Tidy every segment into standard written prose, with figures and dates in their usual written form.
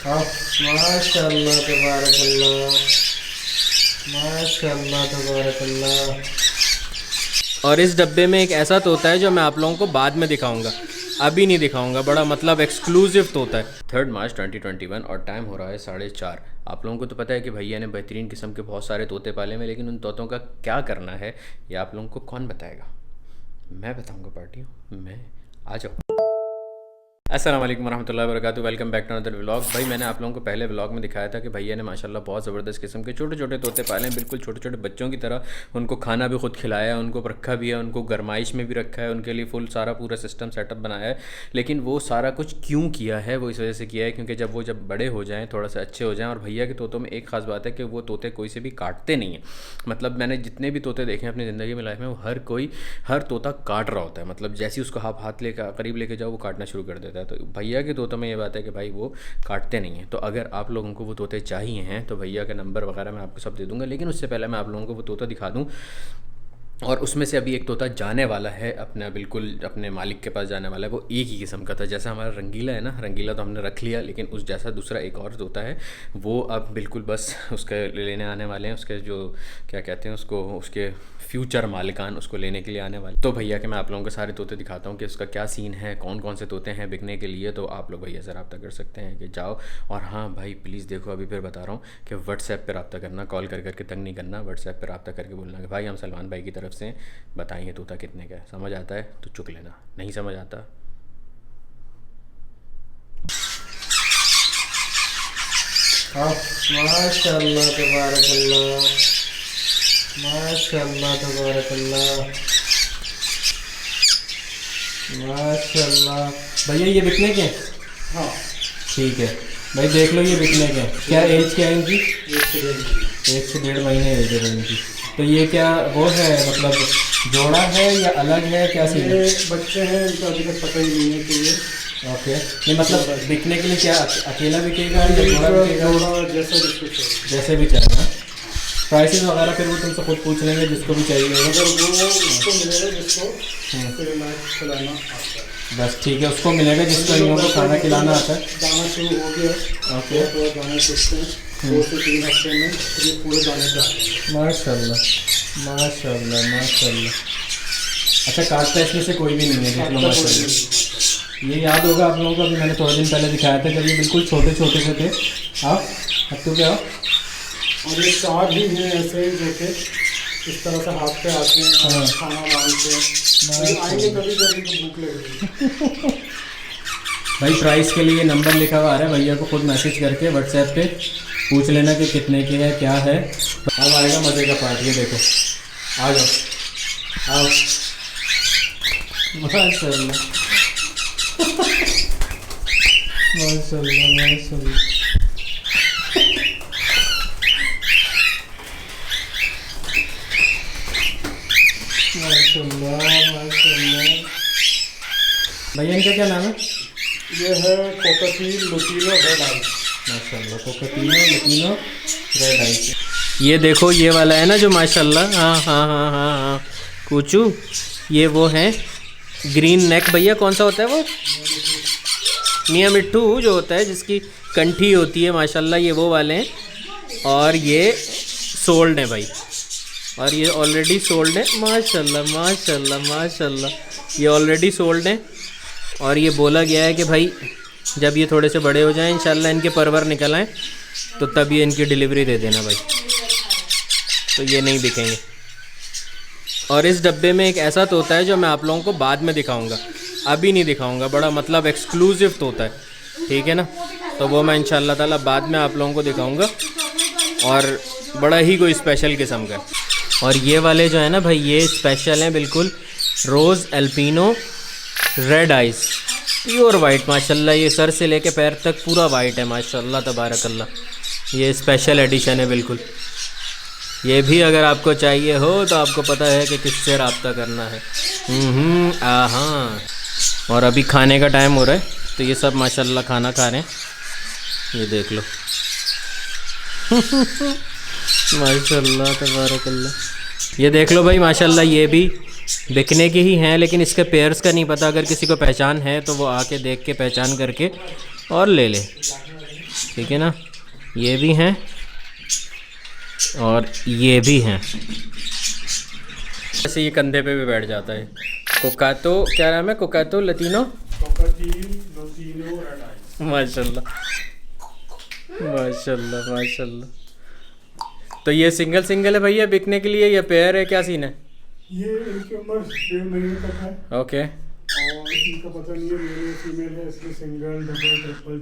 माशाअल्लाह तबारकल्लाह, माशाअल्लाह तबारकल्लाह। और इस डब्बे में एक ऐसा तोता है जो मैं आप लोगों को बाद में दिखाऊंगा, अभी नहीं दिखाऊंगा। बड़ा मतलब एक्सक्लूसिव तोता है। 3 मार्च 2021 और टाइम हो रहा है 4:30। आप लोगों को तो पता है कि भैया ने बेहतरीन किस्म के बहुत सारे तोते पाले हैं, लेकिन उन तोतों का क्या करना है ये आप लोगों को कौन बताएगा? मैं बताऊंगा पार्टियों, मैं। आ जाओ। अस्सलाम वालेकुम रहमतुल्लाहि व बरकातुहू। Welcome back to another vlog. भाई मैंने आप लोगों को पहले व्लॉग में दिखाया था कि भैया ने माशाल्लाह बहुत ज़बरदस्त किस्म के छोटे छोटे तोते पाले हैं, बिल्कुल छोटे छोटे बच्चों की तरह। उनको खाना भी खुद खिलाया है, उनको रखा भी है, उनको गरमाइश में भी रखा है, उनके लिए फुल सारा पूरा सिस्टम सेटअप बनाया है। लेकिन वो सारा कुछ क्यों किया है? वो इस वजह से किया है क्योंकि जब बड़े हो जाएँ, थोड़ा सा अच्छे हो जाएँ। और भैया के तोतों में एक ख़ास बात है कि वो तोते कोई से भी काटते नहीं हैं। मतलब मैंने जितने भी तोते देखे हैं अपनी ज़िंदगी में, लाइफ में, वो हर तोता काट रहा होता है। मतलब जैसे ही उसको आप हाथ लेकर करीब लेके जाओ वो काटना शुरू कर देता है। तो भैया के तोतों में ये बात है कि भाई वो काटते नहीं हैं। तो अगर आप लोगों को वो तोते चाहिए हैं तो भैया का नंबर वगैरह मैं आपको सब दे दूंगा। लेकिन उससे पहले मैं आप लोगों को वो तोता दिखा दूं। और उसमें से अभी एक तोता जाने वाला है अपना, बिल्कुल अपने मालिक के पास जाने वाला है। वो एक ही किस्म का था, जैसा हमारा रंगीला है ना, रंगीला तो हमने रख लिया, लेकिन उस जैसा दूसरा एक और तोता है वो अब बिल्कुल बस उसके लेने आने वाले हैं। उसके जो क्या कहते हैं उसको, उसके फ्यूचर मालिकान उसको लेने के लिए आने वाले। तो भैया के मैं आप लोगों को सारे तोते दिखाता हूँ कि उसका क्या सीन है, कौन कौन से तोते हैं बिकने के लिए। तो आप लोग भैया से रब्ता कर सकते हैं कि जाओ। और हाँ भाई प्लीज़ देखो, अभी फिर बता रहा हूँ कि व्हाट्सएप पर रब्ता करना, कॉल कर करके तंग नहीं करना। व्हाट्सएप पर रब्ता करके बोलना कि भाई हम सलमान भाई की तरफ से बताएंगे तोता कितने का है। समझ आता है तो चुक लेना, नहीं समझ आता माशाअल्लाह तबारकल्लाह, माशाअल्लाह तबारकल्लाह, माशाअल्लाह। भैया ये बिकने के? हाँ ठीक है भाई, देख लो ये बिकने के। क्या एज क्या है इनकी? 1 से 1.5 महीने एज है इनकी। तो ये क्या वो है, मतलब जोड़ा है या अलग है, क्या सीन है? बच्चे हैं, इनका अभी तक पता ही नहीं है कि ये ओके। ये मतलब बिकने के लिए क्या अकेला बिकेगा या जोड़ा बिकेगा? जैसे भी चाहिए। प्राइसेस वगैरह फिर वो तुमसे खुद पूछ लेंगे जिसको भी चाहिए होगा। अगर वो उसको मिलेगा जिसको खिलाना आता है, बस ठीक है, उसको मिलेगा जिसको इन लोगों को खाना खिलाना आता है। दाना शुरू हो गया। ओके, दाना सीखते हैं 2 से 3 हफ्ते में ये पूरे दाने पे आ जाएंगे। माशाल्लाह माशाल्लाह माशाल्लाह। अच्छा, काटता इसमें से कोई भी नहीं है, देख लो माशाल्लाह। ये याद होगा आप लोगों को, अभी मैंने थोड़े दिन पहले दिखाया था जब ये बिल्कुल छोटे छोटे से थे। अब तो क्या, और ये 4 ही हैं ऐसे ही जो कि इस तरह से हाथ पे आते हैं, खाना मांगते हैं। आएंगे कभी कभी तो भूख लगेगी। भाई प्राइस के लिए नंबर लिखा हुआ आ रहा है, भैया को खुद मैसेज करके व्हाट्सएप पे पूछ लेना कि कितने की है, क्या है। अब आएगा मज़े का पार्ट, ये देखो। आ जाओ, आओ। माशाल्लाह माशाल्लाह माशाल्लाह। माशाल्लाह माशाल्लाह। भैया इनका क्या नाम है? ये है कोकाटील लुटीनो रेड आई। माशाल्लाह, कोकाटीलो लुटीनो रेड आई। ये देखो ये वाला है ना जो माशाल्लाह, हाँ हाँ हाँ हाँ हाँ कूचू, ये वो है ग्रीन नेक। भैया कौन सा होता है वो? मियाँ मिट्ठू जो होता है, जिसकी कंठी होती है, माशाल्लाह ये वो वाले हैं। और ये सोल्ड है भाई, और ये ऑलरेडी सोल्ड है। माशाल्लाह माशाल्लाह माशाल्लाह, ये ऑलरेडी सोल्ड है। और ये बोला गया है कि भाई जब ये थोड़े से बड़े हो जाएं, इंशाल्लाह इनके परवर निकल आएँ तो तब ये इनकी डिलीवरी दे देना भाई। तो ये नहीं बिकेंगे। और इस डब्बे में एक ऐसा तोता है जो मैं आप लोगों को बाद में दिखाऊंगा, अभी नहीं दिखाऊंगा। बड़ा मतलब एक्सक्लूसिव तोता है, ठीक है ना। तो वो मैं इंशाल्लाह ताला बाद में आप लोगों को दिखाऊंगा, और बड़ा ही कोई स्पेशल किस्म का। और ये वाले जो है ना भाई, ये स्पेशल हैं बिल्कुल, रोज़ एल्पिनो रेड आइस, प्योर वाइट माशाल्लाह। ये सर से लेके पैर तक पूरा वाइट है माशाल्लाह तबारकल्लाह। ये स्पेशल एडिशन है बिल्कुल। ये भी अगर आपको चाहिए हो तो आपको पता है कि किससे रब्ता करना है। आहा। और अभी खाने का टाइम हो रहा है, तो ये सब माशाल्लाह खाना खा रहे हैं, ये देख लो। माशाल्लाह तबारकल्लाह। ये देख लो भाई माशाल्लाह, ये भी बिकने की ही हैं, लेकिन इसके पेयर्स का नहीं पता। अगर किसी को पहचान है तो वो आके देख के पहचान करके और ले ले, ठीक है ना, ये भी हैं और ये भी हैं। ऐसे ये कंधे पे भी बैठ जाता है। कोकातो, क्या नाम है, कोकातो लतीनो, माशाल्लाह माशाल्लाह माशाल्लाह। तो ये सिंगल सिंगल है भैया बिकने के लिए या पेयर है, क्या सीन है? ये इनकी उम्र 1.5 महीने तक है ओके, और इनका पता नहीं है मेल या फीमेल है, इसलिए सिंगल डबल ट्रिपल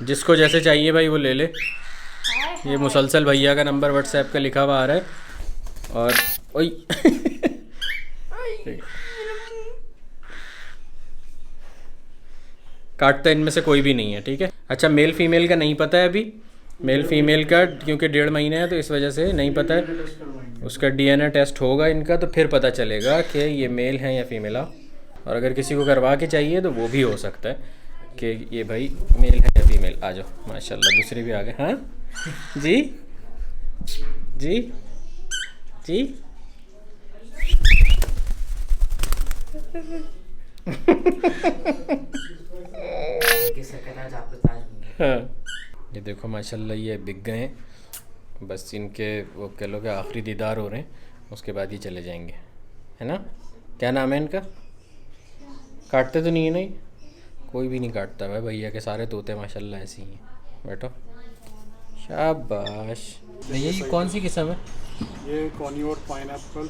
जिसको जैसे चाहिए भाई वो ले ले। ये मुसलसल भैया का नंबर व्हाट्सएप का लिखा हुआ आ रहा है। और ओई काटता इनमें से कोई भी नहीं है, ठीक है। अच्छा, मेल फीमेल का नहीं पता है अभी, मेल फीमेल का क्योंकि 1.5 महीने है तो इस वजह से नहीं पता है। उसका डीएनए टेस्ट होगा इनका तो फिर पता चलेगा कि ये मेल है या फीमेल है। और अगर किसी को करवा के चाहिए तो वो भी हो सकता है कि ये भाई मेल है या फीमेल। आ जाओ माशाल्लाह, दूसरे भी आ गए। हाँ जी जी जी हाँ, ये देखो माशाल्लाह ये बिक गए हैं। बस इनके वो कह लो कि आखिरी दीदार हो रहे हैं, उसके बाद ही चले जाएंगे, है ना। क्या नाम है इनका? काटते तो नहीं है? नहीं, कोई भी नहीं काटता भाई, भैया के सारे तोते माशाल्लाह ऐसे ही हैं। बैठो, शाबाश। भैया ये कौन सी किस्म है? ये कॉन्योर पाइनएप्पल।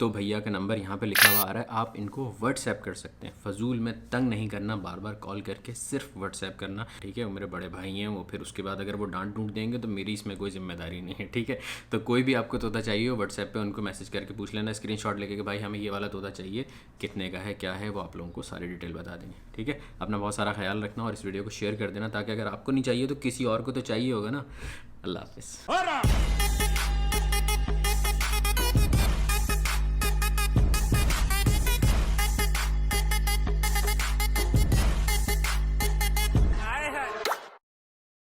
तो भैया का नंबर यहाँ पे लिखा हुआ आ रहा है, आप इनको व्हाट्सएप कर सकते हैं। फजूल में तंग नहीं करना, बार बार कॉल करके सिर्फ व्हाट्सएप करना, ठीक है। वो मेरे बड़े भाई हैं, वो फिर उसके बाद अगर वो डांट डूट देंगे तो मेरी इसमें कोई जिम्मेदारी नहीं है, ठीक है। तो कोई भी आपको तोता चाहिए हो व्हाट्सएप पे उनको मैसेज करके पूछ लेना, स्क्रीनशॉट लेके कि भाई हमें ये वाला तोता चाहिए, कितने का है, क्या है, वो आप लोगों को सारी डिटेल बता देंगे, ठीक है। अपना बहुत सारा ख्याल रखना और इस वीडियो को शेयर कर देना, ताकि अगर आपको नहीं चाहिए तो किसी और को तो चाहिए होगा ना। अल्लाह हाफिज़।